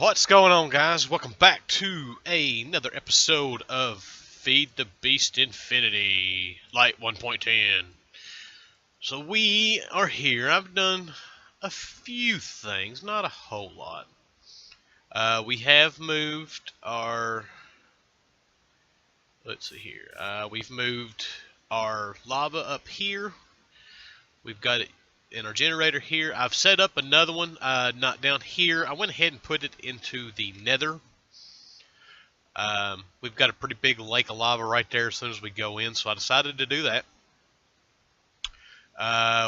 What's going on, guys? Welcome back to another episode of Feed the Beast Infinity, Lite 1.10. So we are here. I've done a few things, not a whole lot. We have moved our, let's see here, we've moved our lava up here. We've got it in our generator here. I've set up another one, not down here. I went ahead and put it into the nether. We've got a pretty big lake of lava right there as soon as we go in, so I decided to do that.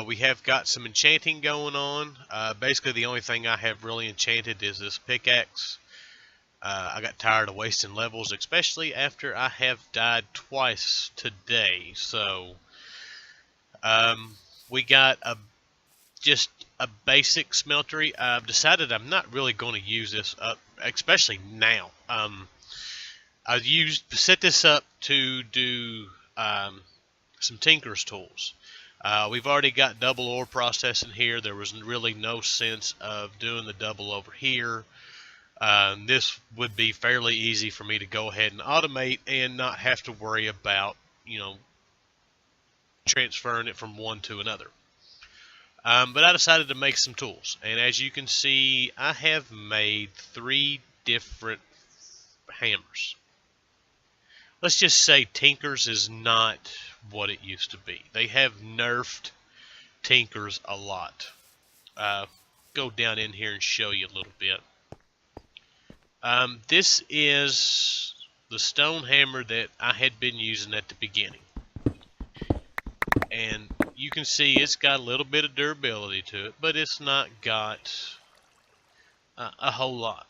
We have got some enchanting going on. Basically the only thing I have really enchanted is this pickaxe. I got tired of wasting levels, especially after I have died twice today. So we got just a basic smeltery. I've decided I'm not really going to use this up, especially now. I set this up to do some tinker's tools. We've already got double ore processing here. There was really no sense of doing the double over here. This would be fairly easy for me to go ahead and automate and not have to worry about, transferring it from one to another. But I decided to make some tools, and as you can see, I have made 3 different hammers. Let's just say Tinkers is not what it used to be. They have nerfed Tinkers a lot. Go down in here and show you a little bit. This is the stone hammer that I had been using at the beginning. And you can see it's got a little bit of durability to it, but it's not got a whole lot.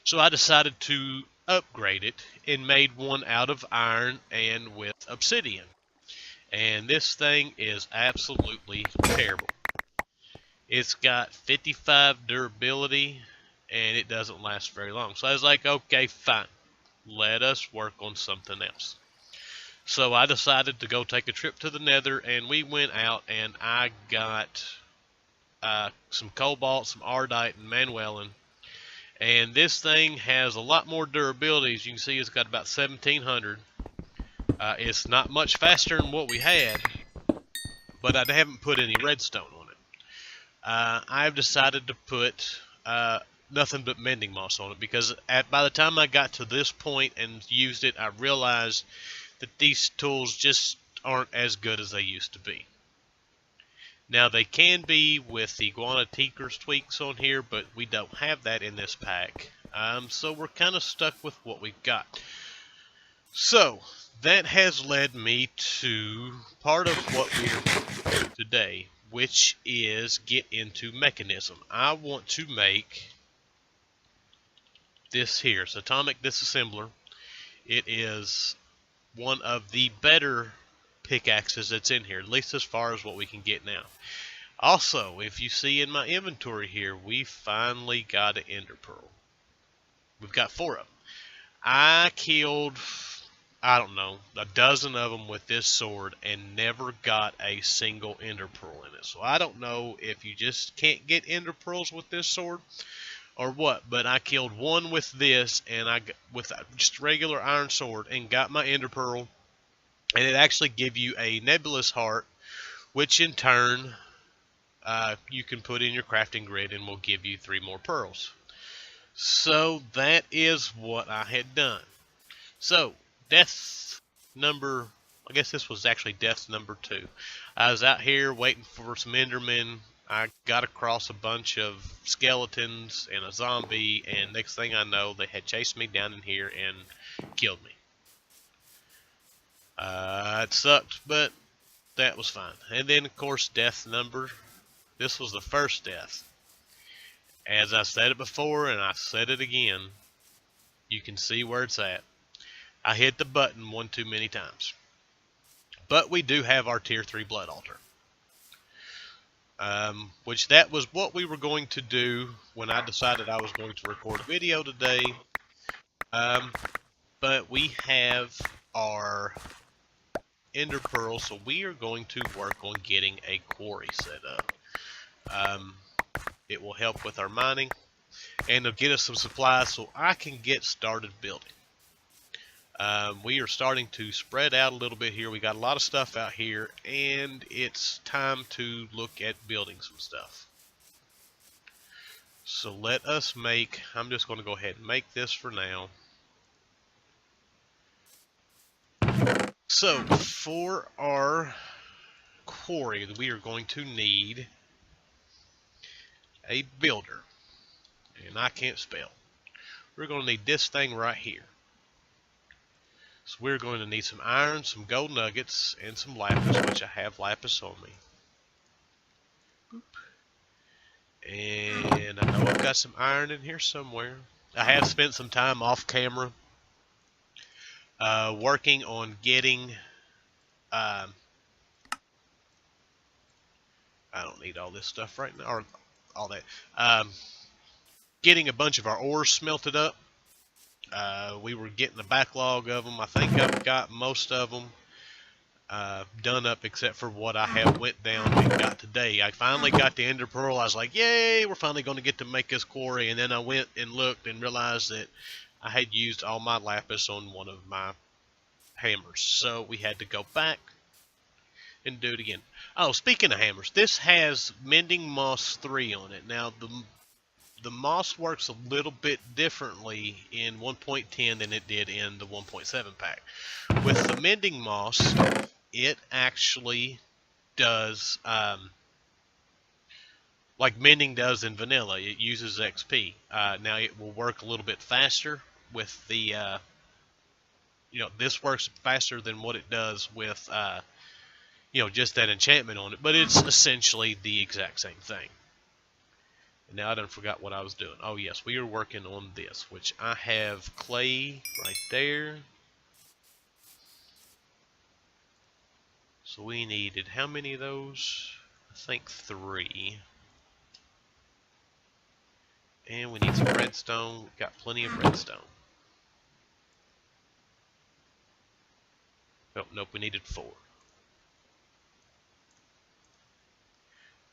So I decided to upgrade it and made one out of iron and with obsidian. And this thing is absolutely terrible. It's got 55 durability and it doesn't last very long. So I was like, okay, fine. Let us work on something else. So I decided to go take a trip to the nether, and we went out and I got some cobalt, some ardite, and manuelin. And this thing has a lot more durability. As you can see, it's got about 1700. It's not much faster than what we had, but I haven't put any redstone on it. I've decided to put nothing but mending moss on it, because by the time I got to this point and used it, I realized that these tools just aren't as good as they used to be. Now they can be with the Iguana Tinker's tweaks on here, but we don't have that in this pack. So we're kind of stuck with what we've got. So that has led me to part of what we're doing today, which is get into mechanism. I want to make this here. It's atomic disassembler. It is one of the better pickaxes that's in here, at least as far as what we can get now. Also, if you see in my inventory here, we finally got an ender pearl. We've got 4 of them. I killed, I don't know, a dozen of them with this sword and never got a single ender pearl in it. So I don't know if you just can't get ender pearls with this sword or what, but I killed one with this, and I got with just regular iron sword and got my ender pearl, and it actually give you a nebulous heart, which in turn you can put in your crafting grid and will give you 3 more pearls. So that is what I had done. So death number, I guess this was actually death number 2. I was out here waiting for some endermen. I got across a bunch of skeletons and a zombie, and next thing I know, they had chased me down in here and killed me. It sucked, but that was fine. And then, of course, death number. This was the first death. As I said it before, and I said it again, you can see where it's at. I hit the button one too many times. But we do have our tier 3 blood altar. Which that was what we were going to do when I decided I was going to record a video today. But we have our ender pearl, so we are going to work on getting a quarry set up. It will help with our mining. and they'll get us some supplies so I can get started building. We are starting to spread out a little bit here. We got a lot of stuff out here, and it's time to look at building some stuff. So let us make, I'm just going to go ahead and make this for now. So for our quarry, we are going to need a builder, and I can't spell. We're going to need this thing right here. So we're going to need some iron, some gold nuggets, and some lapis, which I have lapis on me. And I know I've got some iron in here somewhere. I have spent some time off camera working on getting I don't need all this stuff right now, or all that. Getting a bunch of our ores smelted up. We were getting a backlog of them. I think I've got most of them done up except for what I have went down and got today. I finally got the ender pearl. I was like, yay, we're finally going to get to make this quarry. And then I went and looked and realized that I had used all my lapis on one of my hammers. So we had to go back and do it again. Oh, speaking of hammers, this has Mending Moss 3 on it. Now, the moss works a little bit differently in 1.10 than it did in the 1.7 pack. With the Mending Moss, it actually does like mending does in vanilla. It uses XP. Now it will work a little bit faster with the this works faster than what it does with just that enchantment on it, but it's essentially the exact same thing. And now I done forgot what I was doing. Oh yes, we are working on this, which I have clay right there. So we needed how many of those? I think 3. And we need some redstone. We've got plenty of redstone. Oh, nope, we needed 4.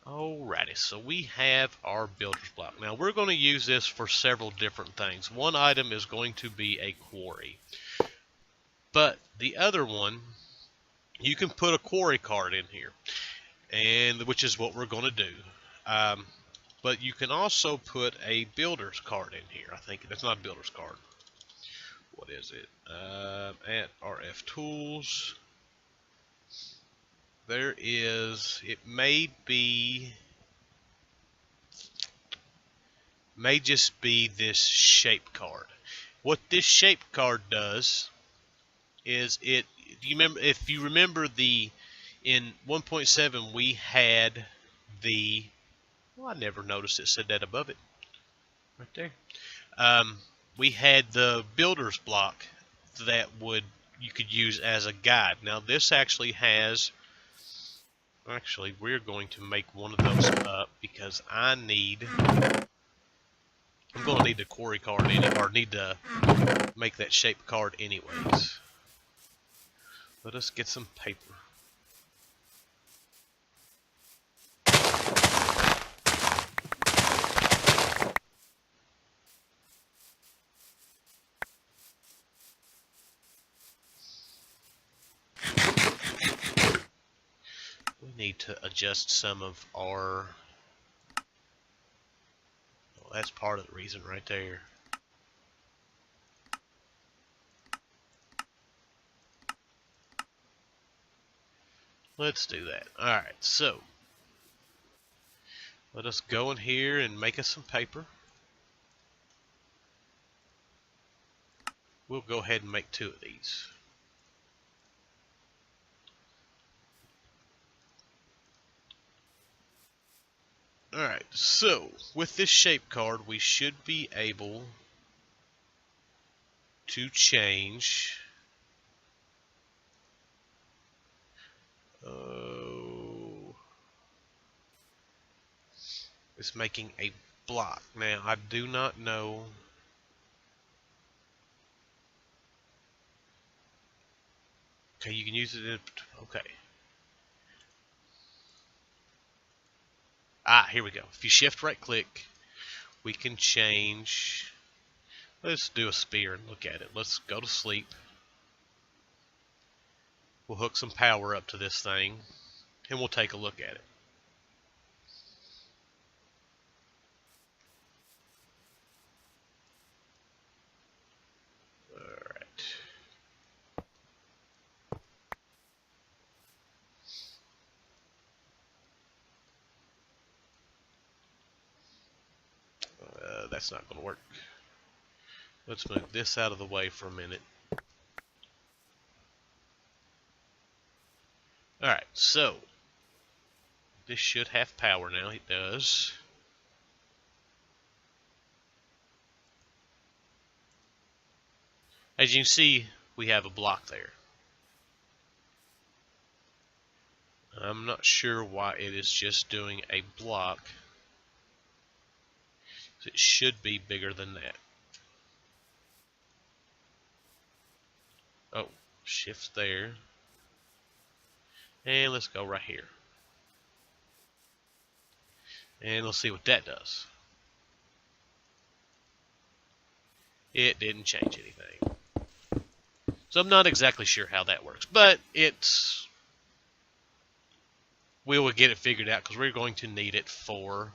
Alrighty, so we have our builder's block. Now we're going to use this for several different things. One item is going to be a quarry. But the other one, you can put a quarry card in here, and which is what we're going to do. But you can also put a builder's card in here. I think that's not a builder's card. What is it? At RF Tools, there is. It may just be this shape card. What this shape card does is it. Do you remember? If you remember in 1.7 we had the. Well, I never noticed it said that above it. Right there. We had the builder's block that you could use as a guide. Now this actually has. Actually, we're going to make one of those up because I'm going to need the quarry card or need to make that shape card anyways. Let us get some paper. We need to adjust some of our. Well, that's part of the reason right there. Let's do that. Alright, so let us go in here and make us some paper. We'll go ahead and make 2 of these. Alright, so with this shape card we should be able to change it's making a block. Now I do not know. Okay, you can use it in, okay. Here we go. If you shift right click, we can change. Let's do a spear and look at it. Let's go to sleep. We'll hook some power up to this thing, and we'll take a look at it. Alright. That's not going to work. Let's move this out of the way for a minute. Alright, so this should have power now. It does. As you can see, we have a block there. I'm not sure why it is just doing a block. It should be bigger than that. Oh, shift there. And let's go right here. And let's see what that does. It didn't change anything. So I'm not exactly sure how that works, but we will get it figured out because we're going to need it for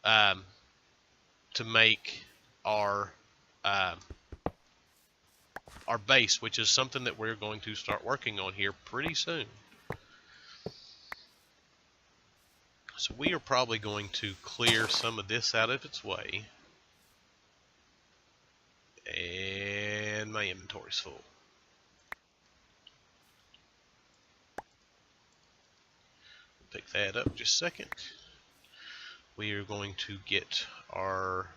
to make our base, which is something that we're going to start working on here pretty soon. So we are probably going to clear some of this out of its way. And my inventory's full. Pick that up just a second. We are going to get our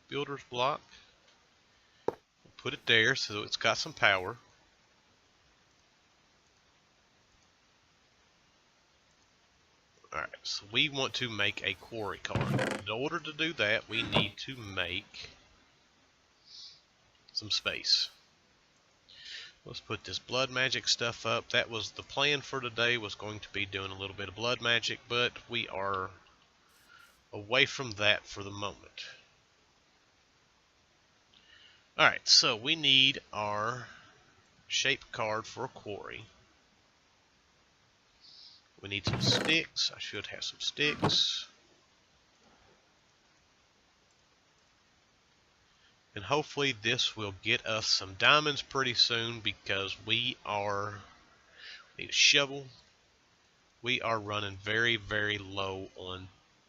builder's block. Put it there so it's got some power. Alright, so we want to make a quarry card. In order to do that, we need to make some space. Let's put this blood magic stuff up. That was the plan for today, was going to be doing a little bit of blood magic, but we are away from that for the moment. Alright, so we need our shape card for a quarry. We need some sticks. I should have some sticks. And hopefully this will get us some diamonds pretty soon, because we need a shovel. We are running very, very low on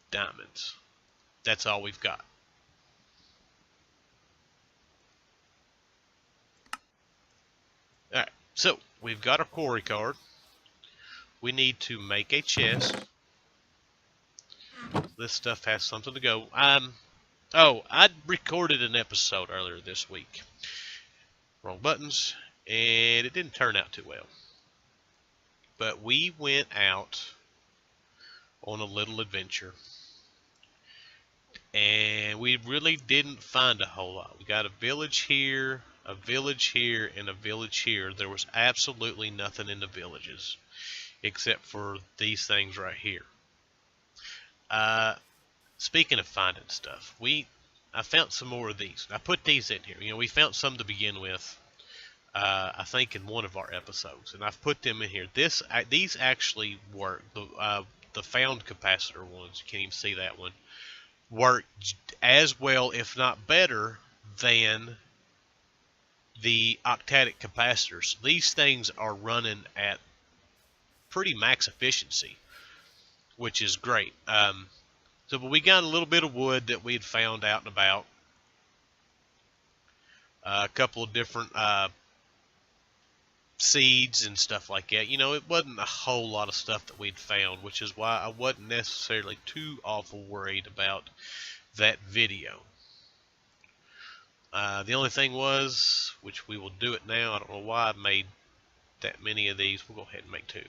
diamonds. That's all we've got. Alright, so we've got our quarry card. We need to make a chest. This stuff has something to go. Oh, I recorded an episode earlier this week. Wrong buttons, and it didn't turn out too well. But we went out on a little adventure, and we really didn't find a whole lot. We got a village here, a village here, and a village here. There was absolutely nothing in the villages except for these things right here. Speaking of finding stuff, I found some more of these. I put these in here. You know, we found some to begin with, I think in one of our episodes, and I've put them in here. These actually work. The found capacitor ones, you can't even see that one, work as well, if not better, than the octadic capacitors. These things are running at pretty max efficiency, which is great. So, but we got a little bit of wood that we had found out and about. A couple of different seeds and stuff like that. You know, it wasn't a whole lot of stuff that we'd found, which is why I wasn't necessarily too awful worried about that video. The only thing was, which we will do it now, I don't know why I made that many of these, we'll go ahead and make two,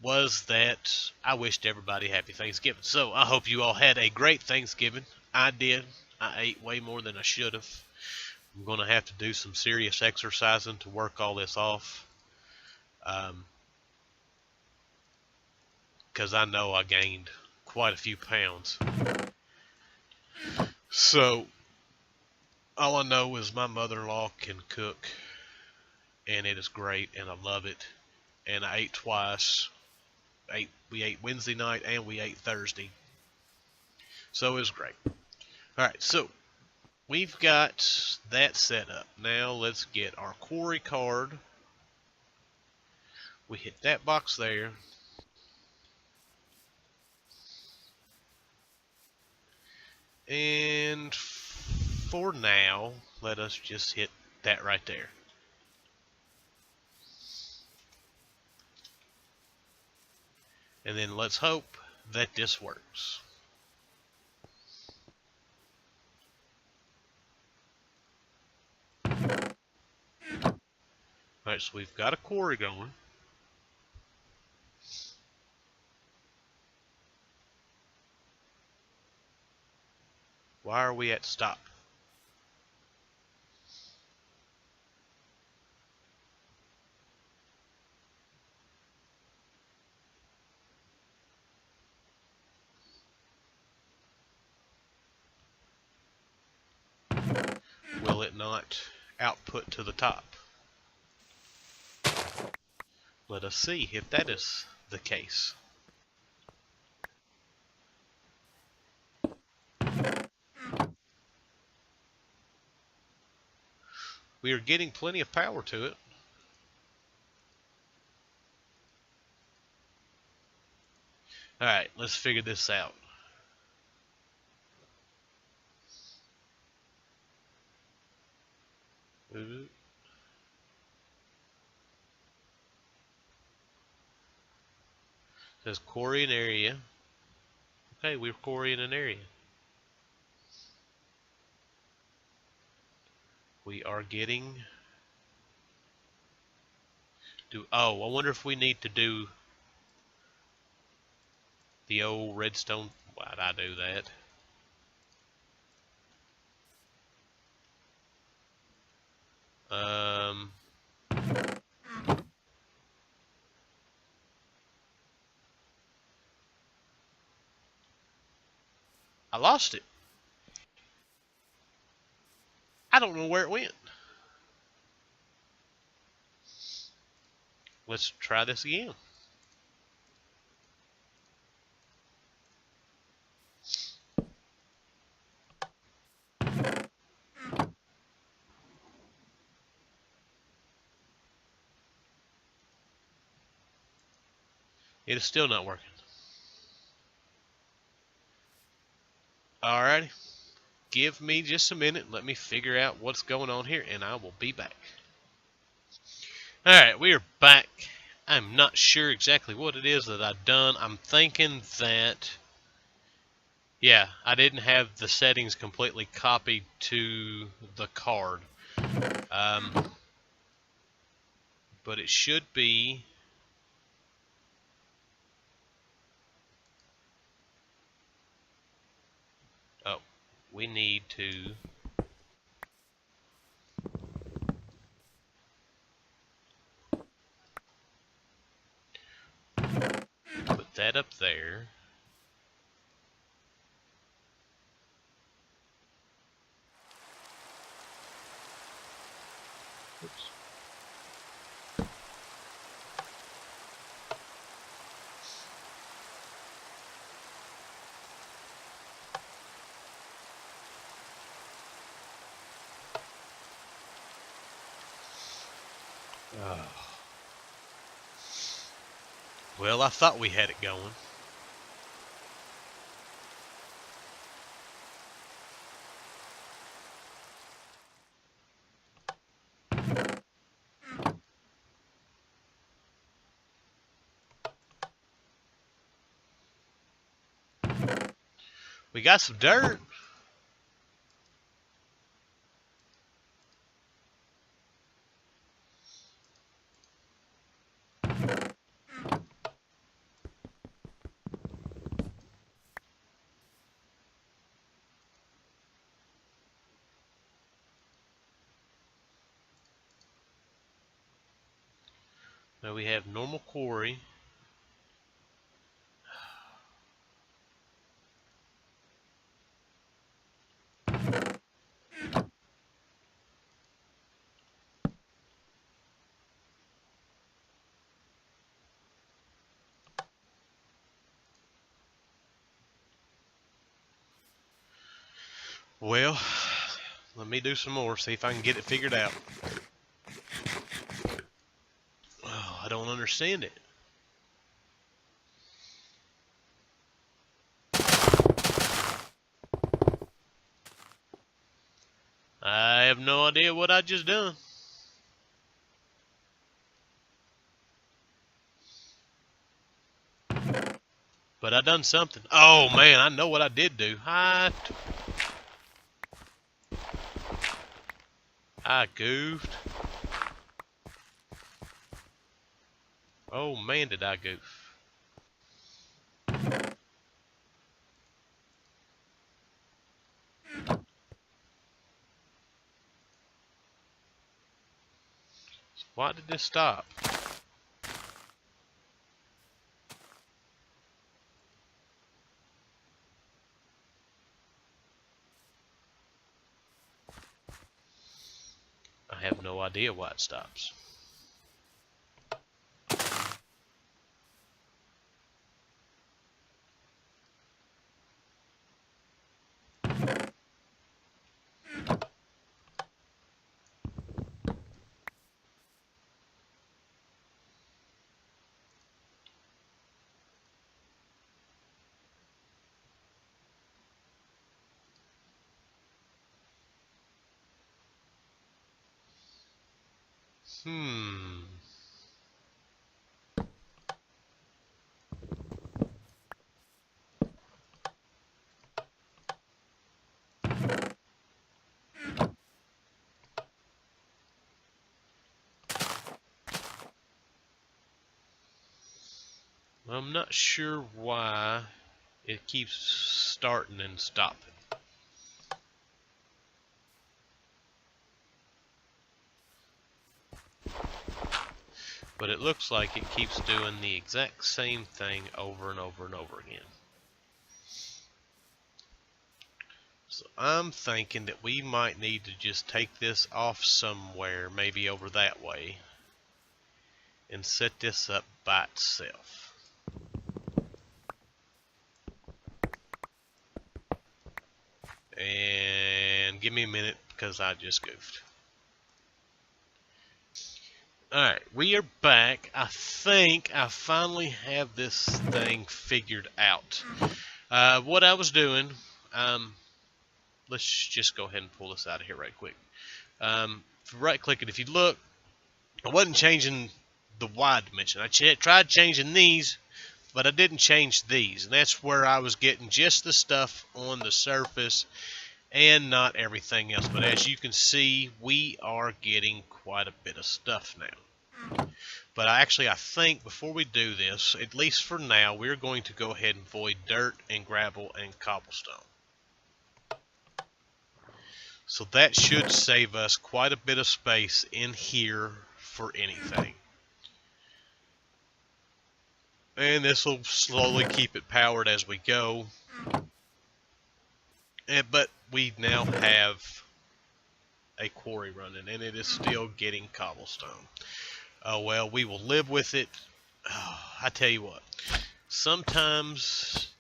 was that I wished everybody happy Thanksgiving. So I hope you all had a great Thanksgiving. I did. I ate way more than I should have. I'm going to have to do some serious exercising to work all this off, because I know I gained quite a few pounds. So all I know is my mother-in-law can cook, and it is great, and I love it. And I ate twice. We ate Wednesday night and we ate Thursday. So it was great. Alright, so we've got that set up. Now let's get our Quarry card. We hit that box there. And for now, let us just hit that right there. And then let's hope that this works. Alright, so we've got a Quarry going. Why are we at stop? Will it not output to the top? Let us see if that is the case. We are getting plenty of power to it. Alright, let's figure this out. Says quarry an area. Okay, we're quarrying an area. We are getting... Oh, I wonder if we need to do the old redstone. Why'd I do that? I lost it. I don't know where it went. Let's try this again. It is still not working. Alrighty. Give me just a minute. Let me figure out what's going on here, and I will be back. Alright, we are back. I'm not sure exactly what it is that I've done. I'm thinking that... Yeah, I didn't have the settings completely copied to the card. But it should be... Oh, we need to... put that up there. Oops. Oh. Well, I thought we had it going. We got some dirt. Now we have normal quarry. Well, let me do some more, see if I can get it figured out. Oh, I don't understand it. I have no idea what I just done. But I done something. Oh man, I know what I did do. I goofed. Oh man, did I goof. Why did this stop? I have no idea why it stops. Hmm. I'm not sure why it keeps starting and stopping. But it looks like it keeps doing the exact same thing over and over and over again. So I'm thinking that we might need to just take this off somewhere, maybe over that way, and set this up by itself. And give me a minute because I just goofed. Alright, we are back. I think I finally have this thing figured out. What I was doing, let's just go ahead and pull this out of here right quick. Right click it. If you look, I wasn't changing the Y dimension. I tried changing these, but I didn't change these. And that's where I was getting just the stuff on the surface and not everything else. But as you can see, we are getting quite a bit of stuff now. But I think before we do this, at least for now, we're going to go ahead and void dirt and gravel and cobblestone. So that should save us quite a bit of space in here for anything. And this will slowly keep it powered as we go. But we now have a quarry running, and it is still getting cobblestone. Oh well, we will live with it. Oh, I tell you what, sometimes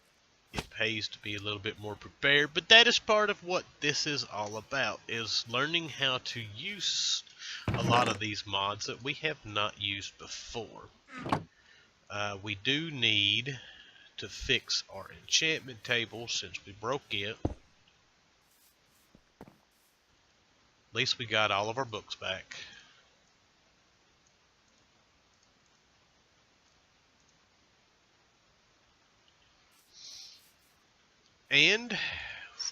it pays to be a little bit more prepared, but that is part of what this is all about, is learning how to use a lot of these mods that we have not used before. We do need to fix our enchantment table since we broke it. At least we got all of our books back. And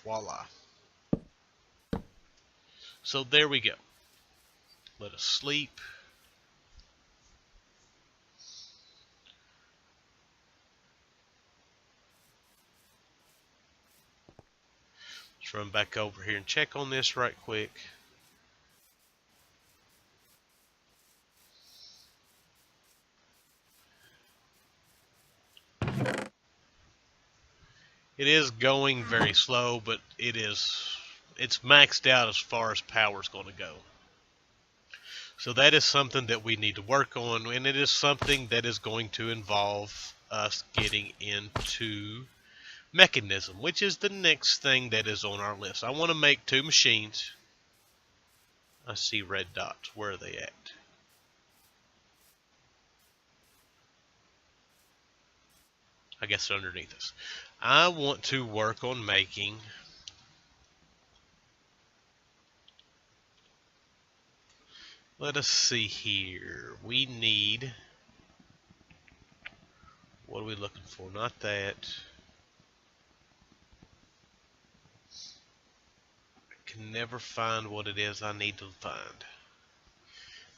voila. So there we go. Let us sleep. Let's run back over here and check on this right quick. It is going very slow, but it's maxed out as far as power is going to go. So that is something that we need to work on, and it is something that is going to involve us getting into mechanism, which is the next thing that is on our list. I want to make 2 machines. I see red dots. Where are they at? I guess they're underneath us. I want to work on making let us see here. We need, what are we looking for? Not that. I can never find what it is I need to find.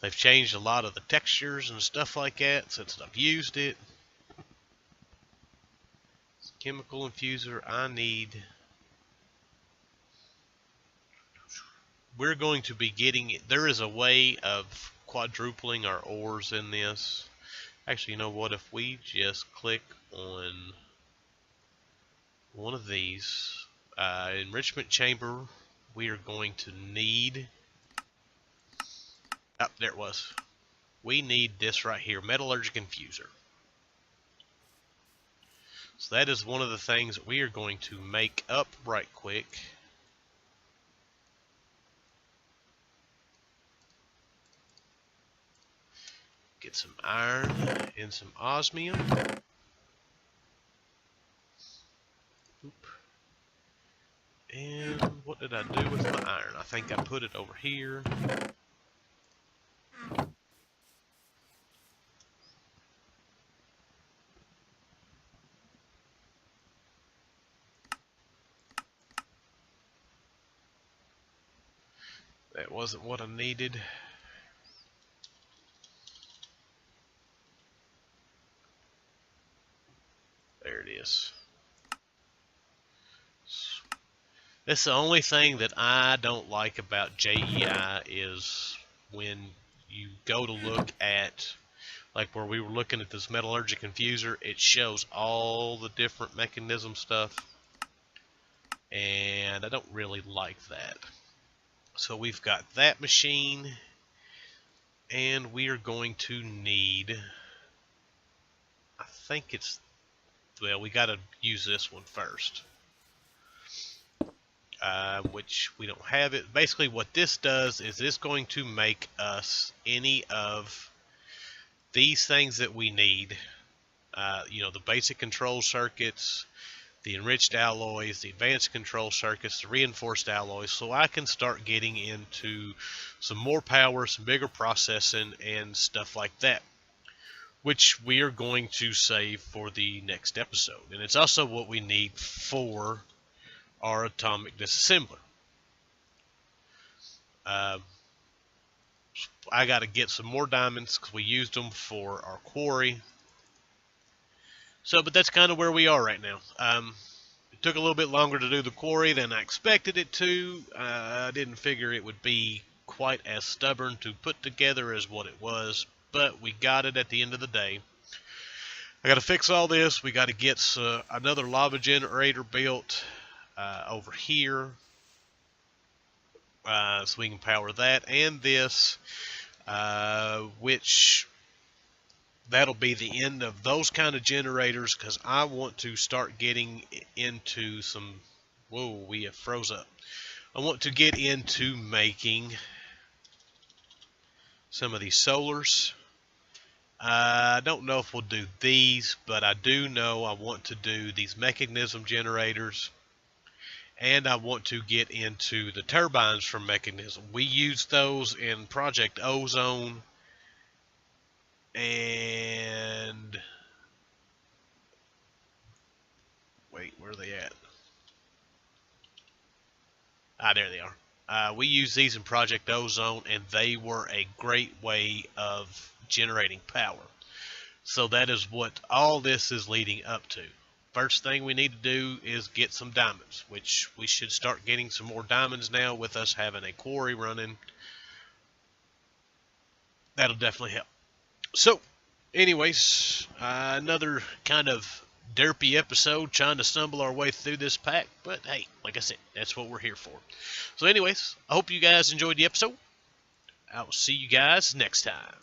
They've changed a lot of the textures and stuff like that since I've used it. Chemical infuser, I need. We're going to be getting, there is a way of quadrupling our ores in this. Actually, you know what, if we just click on one of these, enrichment chamber, we are going to need, oh, there it was. We need this right here, metallurgic infuser. So that is one of the things that we are going to make up right quick. Get some iron and some osmium. Oop. And what did I do with my iron? I think I put it over here. That wasn't what I needed. There it is. That's the only thing that I don't like about JEI is when you go to look at, like where we were looking at this metallurgic infuser, it shows all the different mechanism stuff, and I don't really like that. So we've got that machine, and we are going to need, I think it's, well, we got to use this one first. Which we don't have it. Basically what this does is it's going to make us any of these things that we need, you know, the basic control circuits, the enriched alloys, the advanced control circuits, the reinforced alloys, so I can start getting into some more power, some bigger processing and stuff like that, which we are going to save for the next episode. And it's also what we need for our atomic disassembler. I got to get some more diamonds because we used them for our quarry. So, but that's kind of where we are right now. It took a little bit longer to do the quarry than I expected it to. I didn't figure it would be quite as stubborn to put together as what it was, but we got it at the end of the day. I got to fix all this. We got to get another lava generator built over here, so we can power that and this, which that'll be the end of those kind of generators, because I want to start getting into some, whoa, we have froze up. I want to get into making some of these solars. I don't know if we'll do these, but I do know I want to do these mechanism generators, and I want to get into the turbines from mechanism. We use those in Project Ozone, and wait, where are they at? Ah, there they are. We use these in Project Ozone, and they were a great way of generating power. So that is what all this is leading up to. First thing we need to do is get some diamonds, which we should start getting some more diamonds now with us having a quarry running. That'll definitely help. So, anyways, another kind of derpy episode, trying to stumble our way through this pack. But hey, like I said, that's what we're here for. So anyways, I hope you guys enjoyed the episode. I will see you guys next time.